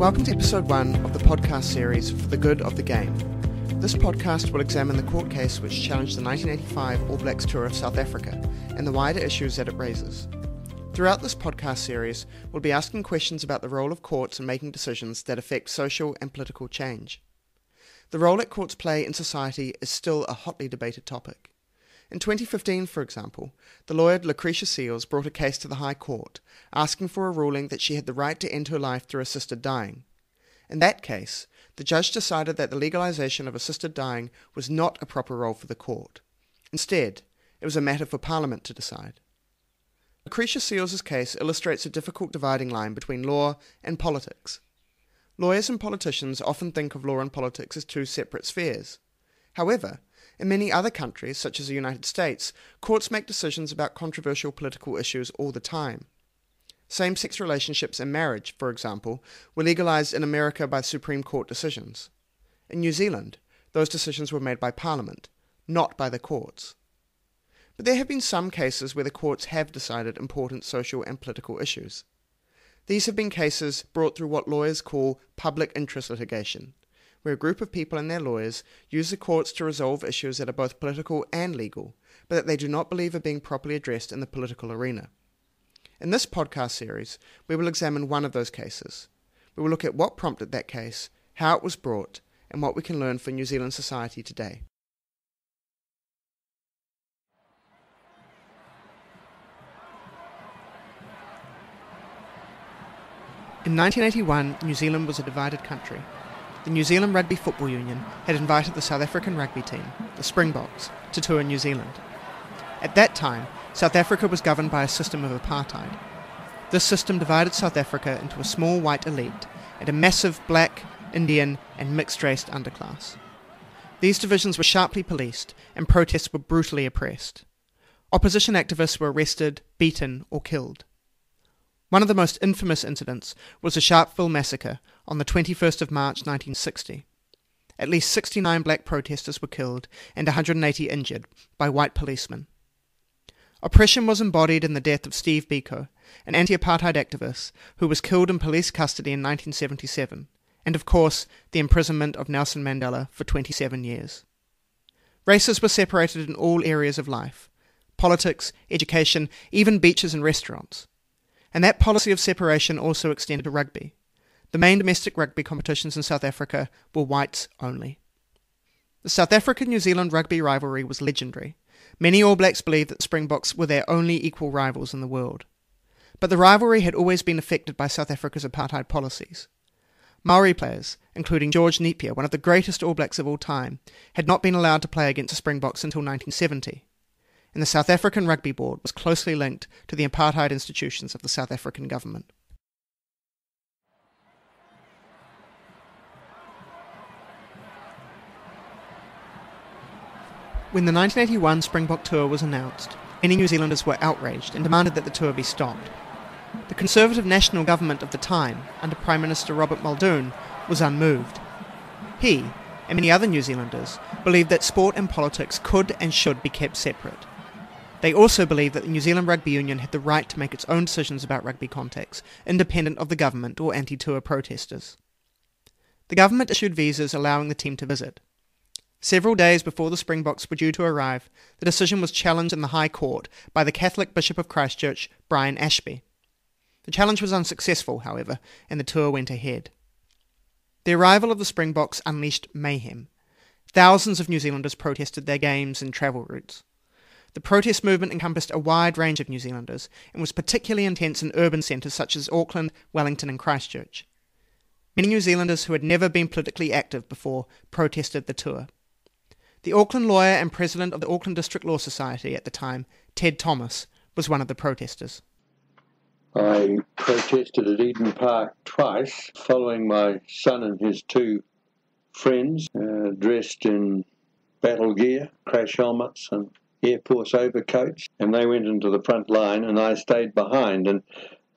Welcome to episode 1 of the podcast series For the Good of the Game. This podcast will examine the court case which challenged the 1985 All Blacks tour of South Africa and the wider issues that it raises. Throughout this podcast series, we'll be asking questions about the role of courts in making decisions that affect social and political change. The role that courts play in society is still a hotly debated topic. In 2015, for example, the lawyer Lucretia Seals brought a case to the High Court, asking for a ruling that she had the right to end her life through assisted dying. In that case, the judge decided that the legalisation of assisted dying was not a proper role for the court. Instead, it was a matter for Parliament to decide. Lucretia Seals' case illustrates a difficult dividing line between law and politics. Lawyers and politicians often think of law and politics as two separate spheres. However, in many other countries, such as the United States, courts make decisions about controversial political issues all the time. Same-sex relationships and marriage, for example, were legalised in America by Supreme Court decisions. In New Zealand, those decisions were made by Parliament, not by the courts. But there have been some cases where the courts have decided important social and political issues. These have been cases brought through what lawyers call public interest litigation, where a group of people and their lawyers use the courts to resolve issues that are both political and legal, but that they do not believe are being properly addressed in the political arena. In this podcast series, we will examine one of those cases. We will look at what prompted that case, how it was brought, and what we can learn for New Zealand society today. In 1981, New Zealand was a divided country. The New Zealand Rugby Football Union had invited the South African rugby team, the Springboks, to tour New Zealand. At that time, South Africa was governed by a system of apartheid. This system divided South Africa into a small white elite and a massive black, Indian and mixed-race underclass. These divisions were sharply policed and protests were brutally oppressed. Opposition activists were arrested, beaten or killed. One of the most infamous incidents was the Sharpeville massacre on the 21st of March 1960. At least 69 black protesters were killed and 180 injured by white policemen. Oppression was embodied in the death of Steve Biko, an anti-apartheid activist who was killed in police custody in 1977, and of course the imprisonment of Nelson Mandela for 27 years. Races were separated in all areas of life: politics, education, even beaches and restaurants. And that policy of separation also extended to rugby. The main domestic rugby competitions in South Africa were whites only. The South African-New Zealand rugby rivalry was legendary. Many All Blacks believed that the Springboks were their only equal rivals in the world. But the rivalry had always been affected by South Africa's apartheid policies. Maori players, including George Napier, one of the greatest All Blacks of all time, had not been allowed to play against the Springboks until 1970. And the South African Rugby Board was closely linked to the apartheid institutions of the South African government. When the 1981 Springbok tour was announced, many New Zealanders were outraged and demanded that the tour be stopped. The Conservative National Government of the time, under Prime Minister Robert Muldoon, was unmoved. He, and many other New Zealanders, believed that sport and politics could and should be kept separate. They also believed that the New Zealand Rugby Union had the right to make its own decisions about rugby contacts, independent of the government or anti-tour protesters. The government issued visas allowing the team to visit. Several days before the Springboks were due to arrive, the decision was challenged in the High Court by the Catholic Bishop of Christchurch, Brian Ashby. The challenge was unsuccessful, however, and the tour went ahead. The arrival of the Springboks unleashed mayhem. Thousands of New Zealanders protested their games and travel routes. The protest movement encompassed a wide range of New Zealanders and was particularly intense in urban centres such as Auckland, Wellington and Christchurch. Many New Zealanders who had never been politically active before protested the tour. The Auckland lawyer and president of the Auckland District Law Society at the time, Ted Thomas, was one of the protesters. I protested at Eden Park twice, following my son and his two friends, dressed in battle gear, crash helmets and Air Force overcoats, and they went into the front line and I stayed behind and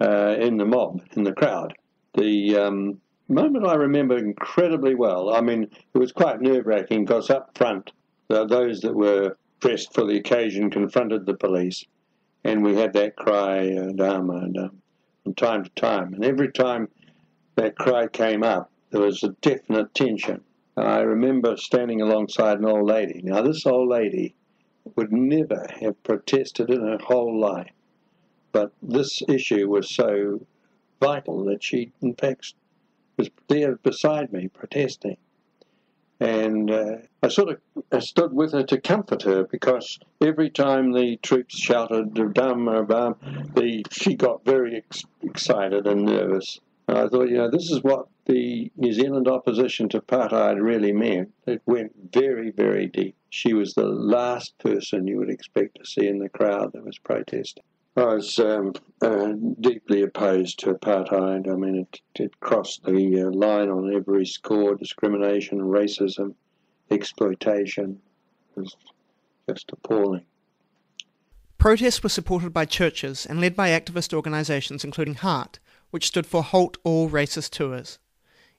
in the mob, in the crowd. The moment I remember incredibly well. I mean, it was quite nerve-wracking because up front, those that were dressed for the occasion confronted the police, and we had that cry, Dharma, from time to time. And every time that cry came up, there was a definite tension. I remember standing alongside an old lady. Now, this old lady would never have protested in her whole life, but this issue was so vital that she, in fact, was there beside me protesting. And I stood with her to comfort her, because every time the troops shouted "Dam," she got very excited and nervous. And I thought, this is what the New Zealand opposition to apartheid really meant. It went very, very deep. She was the last person you would expect to see in the crowd that was protesting. I was deeply opposed to apartheid. I mean, it crossed the line on every score: discrimination, racism, exploitation. It was just appalling. Protests were supported by churches and led by activist organisations including HEART, which stood for Halt All Racist Tours.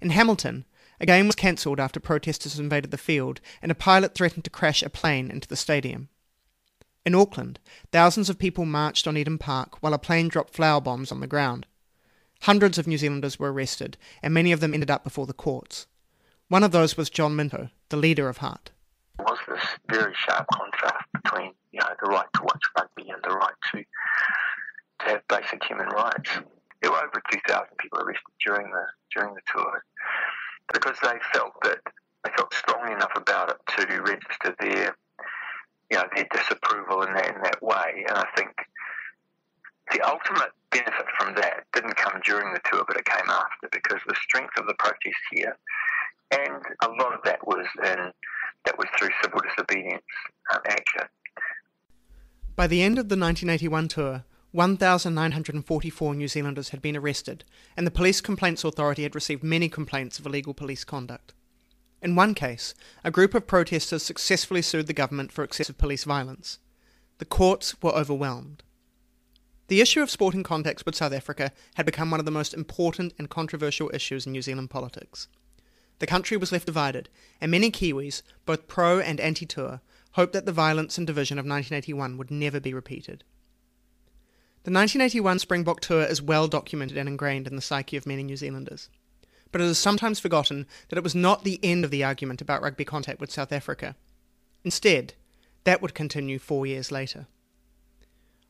In Hamilton, a game was cancelled after protesters invaded the field and a pilot threatened to crash a plane into the stadium. In Auckland, thousands of people marched on Eden Park while a plane dropped flower bombs on the ground. Hundreds of New Zealanders were arrested, and many of them ended up before the courts. One of those was John Minto, the leader of HEART. There was this very sharp contrast between, the right to watch rugby and the right to have basic human rights. There were over 2,000 people arrested during the tour because they felt strongly enough about it to register their disapproval in that way. And I think the ultimate benefit from that didn't come during the tour, but it came after, because the strength of the protests here, and a lot of that was through civil disobedience action. By the end of the 1981 tour, 1,944 New Zealanders had been arrested, and the Police Complaints Authority had received many complaints of illegal police conduct. In one case, a group of protesters successfully sued the government for excessive police violence. The courts were overwhelmed. The issue of sporting contacts with South Africa had become one of the most important and controversial issues in New Zealand politics. The country was left divided, and many Kiwis, both pro and anti-tour, hoped that the violence and division of 1981 would never be repeated. The 1981 Springbok tour is well documented and ingrained in the psyche of many New Zealanders. But it is sometimes forgotten that it was not the end of the argument about rugby contact with South Africa. Instead, that would continue 4 years later.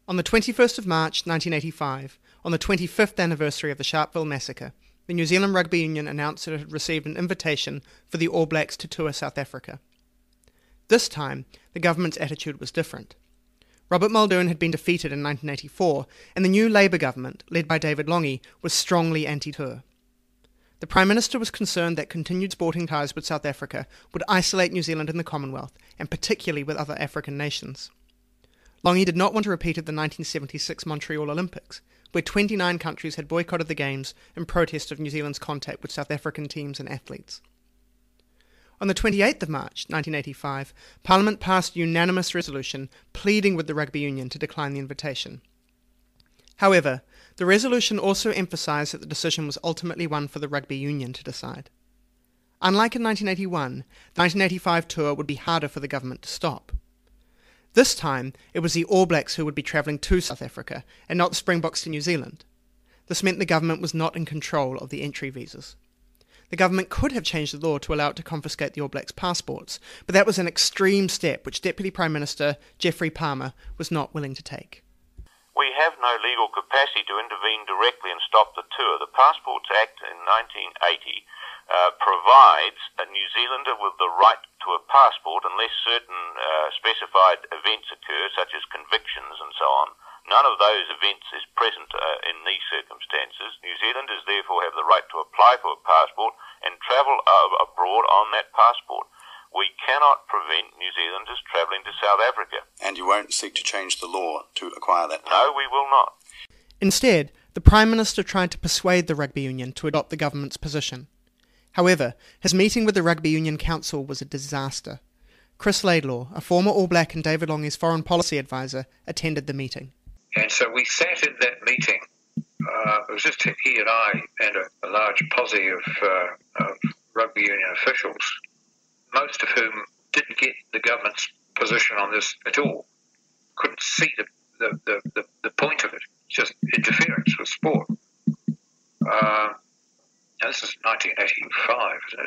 On the 21st of March 1985, on the 25th anniversary of the Sharpeville massacre, the New Zealand Rugby Union announced that it had received an invitation for the All Blacks to tour South Africa. This time, the government's attitude was different. Robert Muldoon had been defeated in 1984, and the new Labour government, led by David Lange, was strongly anti-tour. The Prime Minister was concerned that continued sporting ties with South Africa would isolate New Zealand in the Commonwealth, and particularly with other African nations. Lange did not want to repeat of the 1976 Montreal Olympics, where 29 countries had boycotted the Games in protest of New Zealand's contact with South African teams and athletes. On the 28th of March 1985, Parliament passed a unanimous resolution pleading with the Rugby Union to decline the invitation. However, the resolution also emphasised that the decision was ultimately one for the Rugby Union to decide. Unlike in 1981, the 1985 tour would be harder for the government to stop. This time, it was the All Blacks who would be travelling to South Africa, and not the Springboks to New Zealand. This meant the government was not in control of the entry visas. The government could have changed the law to allow it to confiscate the All Blacks' passports, but that was an extreme step which Deputy Prime Minister Geoffrey Palmer was not willing to take. We have no legal capacity to intervene directly and stop the tour. The Passports Act in 1980 provides a New Zealander with the right to a passport unless certain specified events occur, such as convictions and so on. None of those events is present in these circumstances. New Zealanders therefore have the right to apply for a passport and travel abroad on that passport. We cannot prevent New Zealanders travelling to South Africa. And you won't seek to change the law to acquire that No, power? we will not. Instead, the Prime Minister tried to persuade the Rugby Union to adopt the government's position. However, his meeting with the Rugby Union Council was a disaster. Chris Laidlaw, a former All Black and David Lange's foreign policy advisor, attended the meeting. And so we sat in that meeting. It was just he and I and a large posse of Rugby Union officials, most of whom didn't get the government's position on this at all. Couldn't see the point of it. It's just interference with sport. Now, this is 1985,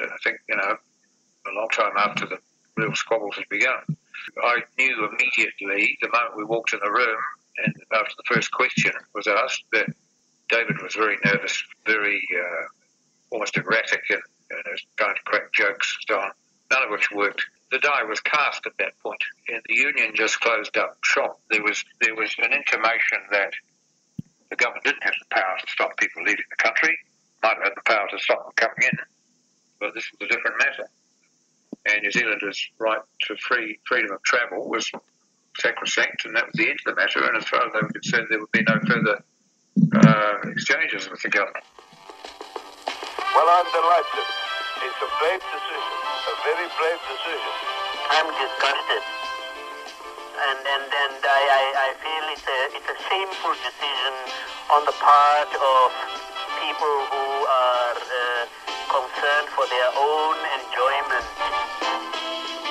I think, a long time after the real squabbles had begun. I knew immediately, the moment we walked in the room, and after the first question was asked, that David was very nervous, very almost erratic, and was trying to crack jokes and so on, none of which worked. The die was cast at that point, and the union just closed up shop. There was an intimation that the government didn't have the power to stop people leaving the country, might have had the power to stop them coming in, but this was a different matter. And New Zealanders' right to freedom of travel was sacrosanct, and that was the end of the matter. And as far as they were concerned, there would be no further exchanges with the government. Well, I'm delighted. It's a brave decision, a very brave decision. I'm disgusted, and I feel it's a shameful decision on the part of people who are concerned for their own enjoyment.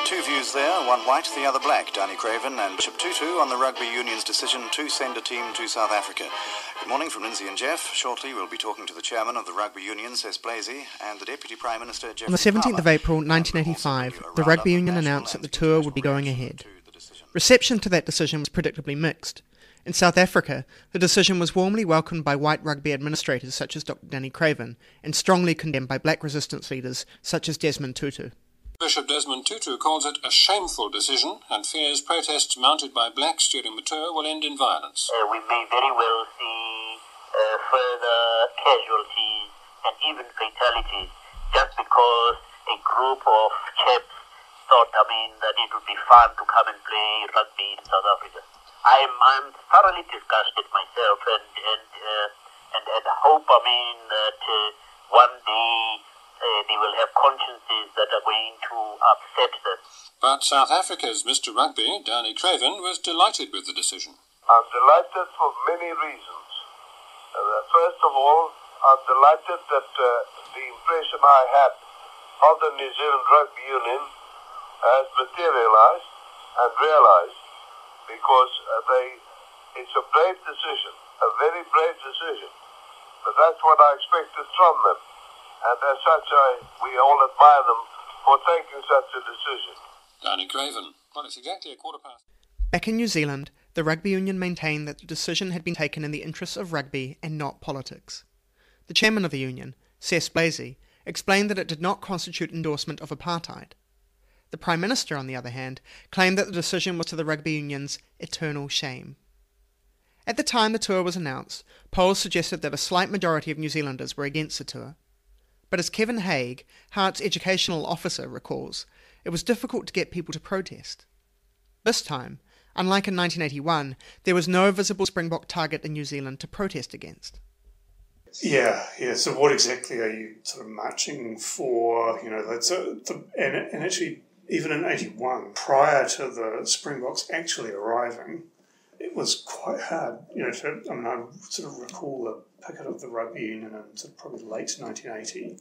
Two views there, one white, the other black. Danny Craven and Bishop Tutu on the rugby union's decision to send a team to South Africa. Good morning from Lindsay and Jeff. Shortly we'll be talking to the chairman of the rugby union, Cesc Blasey, and the deputy prime minister, Jeff. On the 17th of April 1985, the rugby union announced that the tour would be going ahead. Reception to that decision was predictably mixed. In South Africa, the decision was warmly welcomed by white rugby administrators such as Dr. Danny Craven, and strongly condemned by black resistance leaders such as Desmond Tutu. Bishop Desmond Tutu calls it a shameful decision and fears protests mounted by blacks during the tour will end in violence. We may very well see further casualties and even fatalities just because a group of chaps thought, that it would be fun to come and play rugby in South Africa. I'm thoroughly disgusted myself and hope, that one day they will have consciences that are going to upset them. But South Africa's Mr. Rugby, Danny Craven, was delighted with the decision. I'm delighted for many reasons. First of all, I'm delighted that the impression I had of the New Zealand Rugby Union has materialized and realized, because it's a brave decision, a very brave decision. But that's what I expected from them. And as such, we all admire them for taking such a decision. Danny Craven. Well, it's exactly 1:15. Back in New Zealand, the rugby union maintained that the decision had been taken in the interests of rugby and not politics. The chairman of the union, Cesc Blasey, explained that it did not constitute endorsement of apartheid. The Prime Minister, on the other hand, claimed that the decision was to the rugby union's eternal shame. At the time the tour was announced, polls suggested that a slight majority of New Zealanders were against the tour. But as Kevin Haig, Heart's educational officer, recalls, it was difficult to get people to protest. This time, unlike in 1981, there was no visible Springbok target in New Zealand to protest against. Yeah. So what exactly are you sort of marching for? And actually, even in 81, prior to the Springboks actually arriving, it was quite hard, I sort of recall the picket of the rugby union in sort of probably late 1980,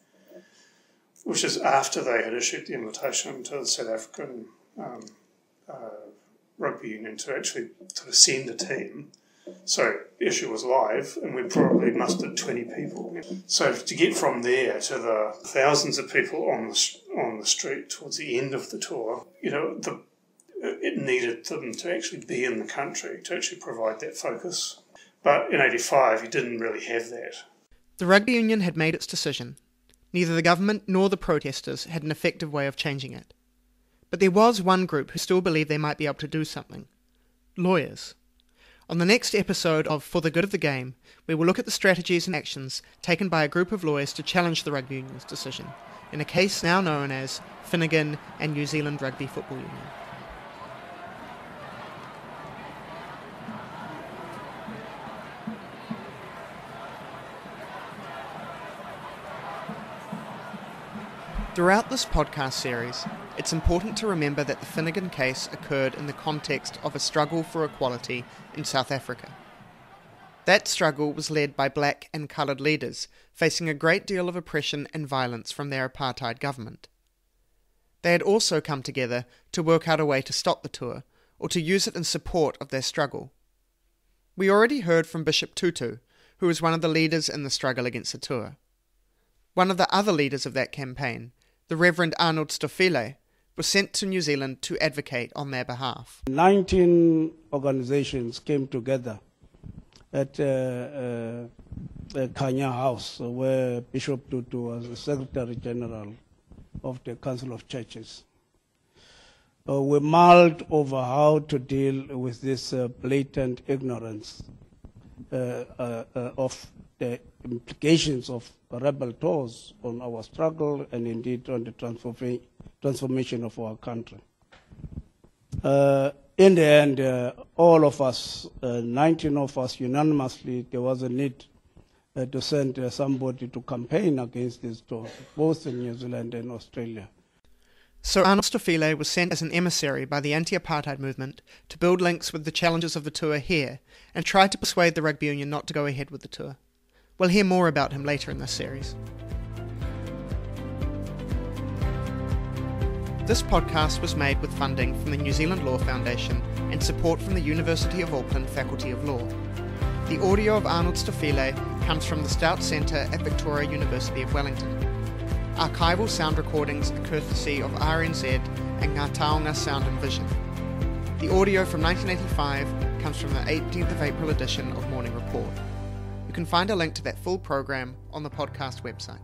which is after they had issued the invitation to the South African rugby union to actually sort of send a team. So the issue was live, and we probably mustered 20 people. So to get from there to the thousands of people on the street towards the end of the tour, it needed them to actually be in the country to actually provide that focus. But in 85, you didn't really have that. The rugby union had made its decision. Neither the government nor the protesters had an effective way of changing it. But there was one group who still believed they might be able to do something. Lawyers. On the next episode of For the Good of the Game, we will look at the strategies and actions taken by a group of lawyers to challenge the rugby union's decision, in a case now known as Finnegan and New Zealand Rugby Football Union. Throughout this podcast series, it's important to remember that the Finnegan case occurred in the context of a struggle for equality in South Africa. That struggle was led by black and coloured leaders facing a great deal of oppression and violence from their apartheid government. They had also come together to work out a way to stop the tour, or to use it in support of their struggle. We already heard from Bishop Tutu, who was one of the leaders in the struggle against the tour. One of the other leaders of that campaign, the Reverend Arnold Stoffele, was sent to New Zealand to advocate on their behalf. 19 organizations came together at Kanya House, where Bishop Tutu was the Secretary General of the Council of Churches. We mulled over how to deal with this blatant ignorance of the implications of rebel tours on our struggle and indeed on the transformation of our country. In the end, all of us, 19 of us unanimously, there was a need to send somebody to campaign against this tour, both in New Zealand and Australia. So Arnold Stoffele was sent as an emissary by the anti-apartheid movement to build links with the challengers of the tour here and try to persuade the rugby union not to go ahead with the tour. We'll hear more about him later in this series. This podcast was made with funding from the New Zealand Law Foundation and support from the University of Auckland Faculty of Law. The audio of Arnold Stoffele comes from the Stout Centre at Victoria University of Wellington. Archival sound recordings are courtesy of RNZ and Ngā Taonga Sound and Vision. The audio from 1985 comes from the 18th of April edition of Morning Report. You can find a link to that full program on the podcast website.